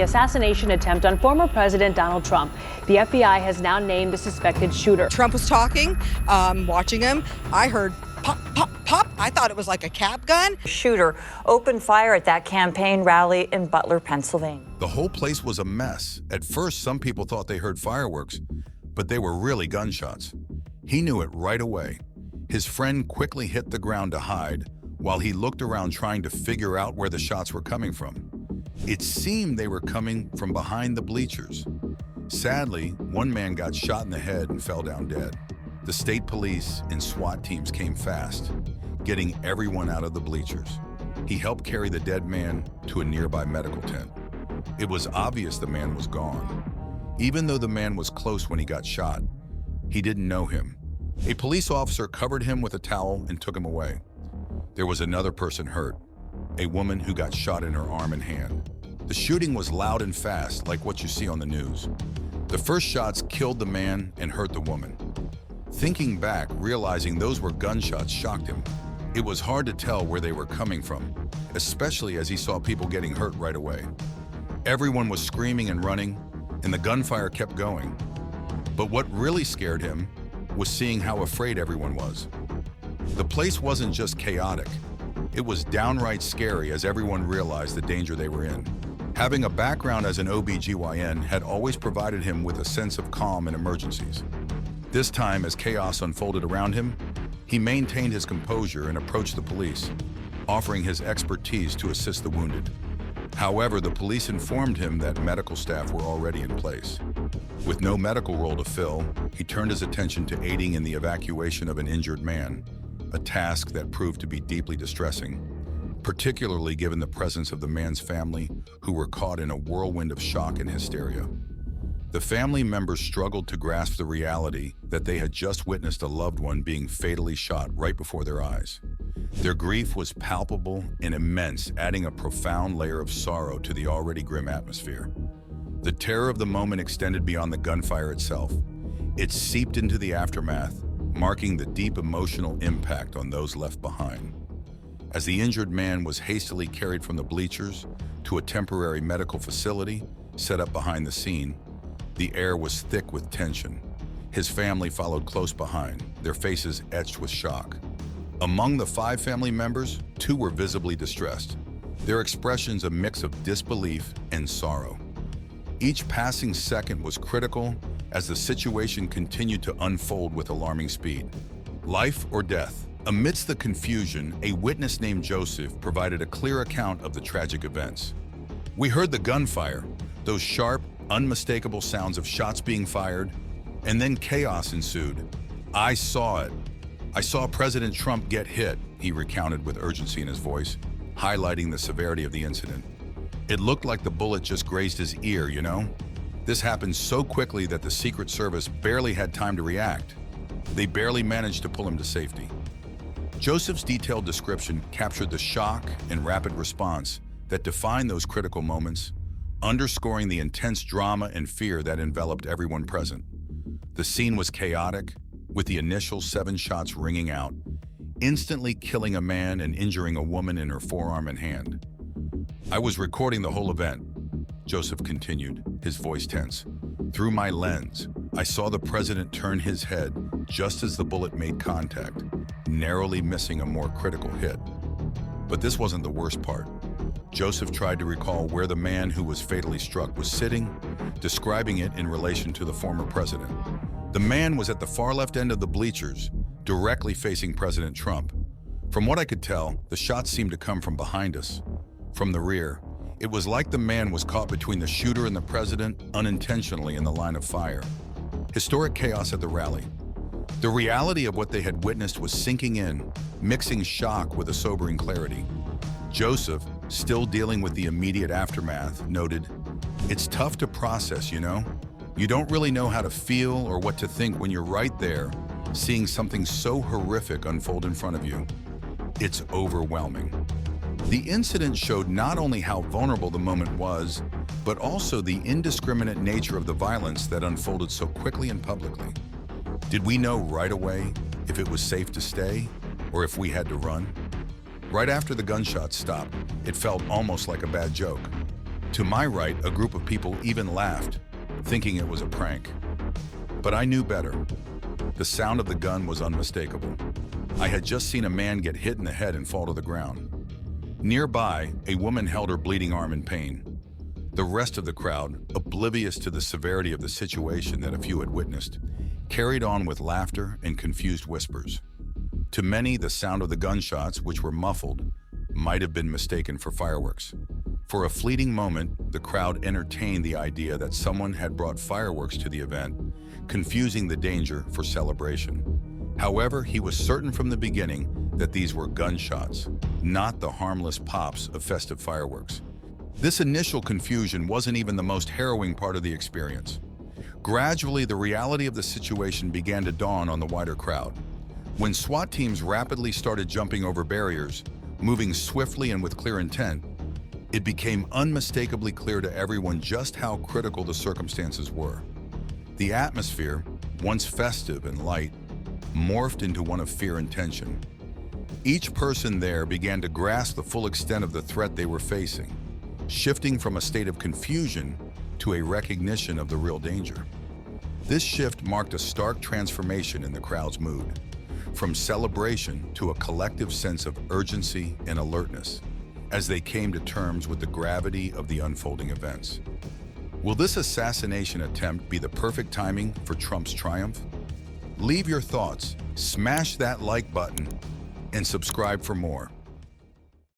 the assassination attempt on former President Donald Trump. The FBI has now named the suspected shooter. Trump was talking, watching him. I heard pop, pop, pop. I thought it was like a cap gun. Shooter opened fire at that campaign rally in Butler, Pennsylvania. The whole place was a mess. At first, some people thought they heard fireworks, but they were really gunshots. He knew it right away. His friend quickly hit the ground to hide while he looked around trying to figure out where the shots were coming from. It seemed they were coming from behind the bleachers. Sadly, one man got shot in the head and fell down dead. The state police and SWAT teams came fast, getting everyone out of the bleachers. He helped carry the dead man to a nearby medical tent. It was obvious the man was gone. Even though the man was close when he got shot, he didn't know him. A police officer covered him with a towel and took him away. There was another person hurt, a woman who got shot in her arm and hand. The shooting was loud and fast, like what you see on the news. The first shots killed the man and hurt the woman. Thinking back, realizing those were gunshots shocked him. It was hard to tell where they were coming from, especially as he saw people getting hurt right away. Everyone was screaming and running, and the gunfire kept going. But what really scared him was seeing how afraid everyone was. The place wasn't just chaotic, it was downright scary as everyone realized the danger they were in. Having a background as an OB/GYN had always provided him with a sense of calm in emergencies. This time, as chaos unfolded around him, he maintained his composure and approached the police, offering his expertise to assist the wounded. However, the police informed him that medical staff were already in place. With no medical role to fill, he turned his attention to aiding in the evacuation of an injured man, a task that proved to be deeply distressing, particularly given the presence of the man's family, who were caught in a whirlwind of shock and hysteria. The family members struggled to grasp the reality that they had just witnessed a loved one being fatally shot right before their eyes. Their grief was palpable and immense, adding a profound layer of sorrow to the already grim atmosphere. The terror of the moment extended beyond the gunfire itself. It seeped into the aftermath, marking the deep emotional impact on those left behind. As the injured man was hastily carried from the bleachers to a temporary medical facility set up behind the scene, the air was thick with tension. His family followed close behind, their faces etched with shock. Among the 5 family members, 2 were visibly distressed, their expressions a mix of disbelief and sorrow. Each passing second was critical as the situation continued to unfold with alarming speed. Life or death? Amidst the confusion, a witness named Joseph provided a clear account of the tragic events. "We heard the gunfire, those sharp, unmistakable sounds of shots being fired, and then chaos ensued. I saw it. I saw President Trump get hit," he recounted with urgency in his voice, highlighting the severity of the incident. "It looked like the bullet just grazed his ear, you know? This happened so quickly that the Secret Service barely had time to react. They barely managed to pull him to safety." Joseph's detailed description captured the shock and rapid response that defined those critical moments, underscoring the intense drama and fear that enveloped everyone present. The scene was chaotic, with the initial 7 shots ringing out, instantly killing a man and injuring a woman in her forearm and hand. "I was recording the whole event," Joseph continued, his voice tense. "Through my lens, I saw the president turn his head just as the bullet made contact, narrowly missing a more critical hit." But this wasn't the worst part. Joseph tried to recall where the man who was fatally struck was sitting, describing it in relation to the former president. The man was at the far left end of the bleachers, directly facing President Trump. From what I could tell, the shots seemed to come from behind us. From the rear, it was like the man was caught between the shooter and the president, unintentionally in the line of fire. Historic chaos at the rally. The reality of what they had witnessed was sinking in, mixing shock with a sobering clarity. Joseph, still dealing with the immediate aftermath, noted, "It's tough to process, you know? You don't really know how to feel or what to think when you're right there, seeing something so horrific unfold in front of you. It's overwhelming." The incident showed not only how vulnerable the moment was, but also the indiscriminate nature of the violence that unfolded so quickly and publicly. Did we know right away if it was safe to stay or if we had to run? Right after the gunshots stopped, it felt almost like a bad joke. To my right, a group of people even laughed, thinking it was a prank. But I knew better. The sound of the gun was unmistakable. I had just seen a man get hit in the head and fall to the ground. Nearby, a woman held her bleeding arm in pain. The rest of the crowd, oblivious to the severity of the situation that a few had witnessed, carried on with laughter and confused whispers. To many, the sound of the gunshots, which were muffled, might have been mistaken for fireworks. For a fleeting moment, the crowd entertained the idea that someone had brought fireworks to the event, confusing the danger for celebration. However, he was certain from the beginning that these were gunshots, not the harmless pops of festive fireworks. This initial confusion wasn't even the most harrowing part of the experience. Gradually, the reality of the situation began to dawn on the wider crowd. When SWAT teams rapidly started jumping over barriers, moving swiftly and with clear intent, it became unmistakably clear to everyone just how critical the circumstances were. The atmosphere, once festive and light, morphed into one of fear and tension. Each person there began to grasp the full extent of the threat they were facing, shifting from a state of confusion to a recognition of the real danger. This shift marked a stark transformation in the crowd's mood, from celebration to a collective sense of urgency and alertness, as they came to terms with the gravity of the unfolding events. Will this assassination attempt be the perfect timing for Trump's triumph? Leave your thoughts, smash that like button, and subscribe for more.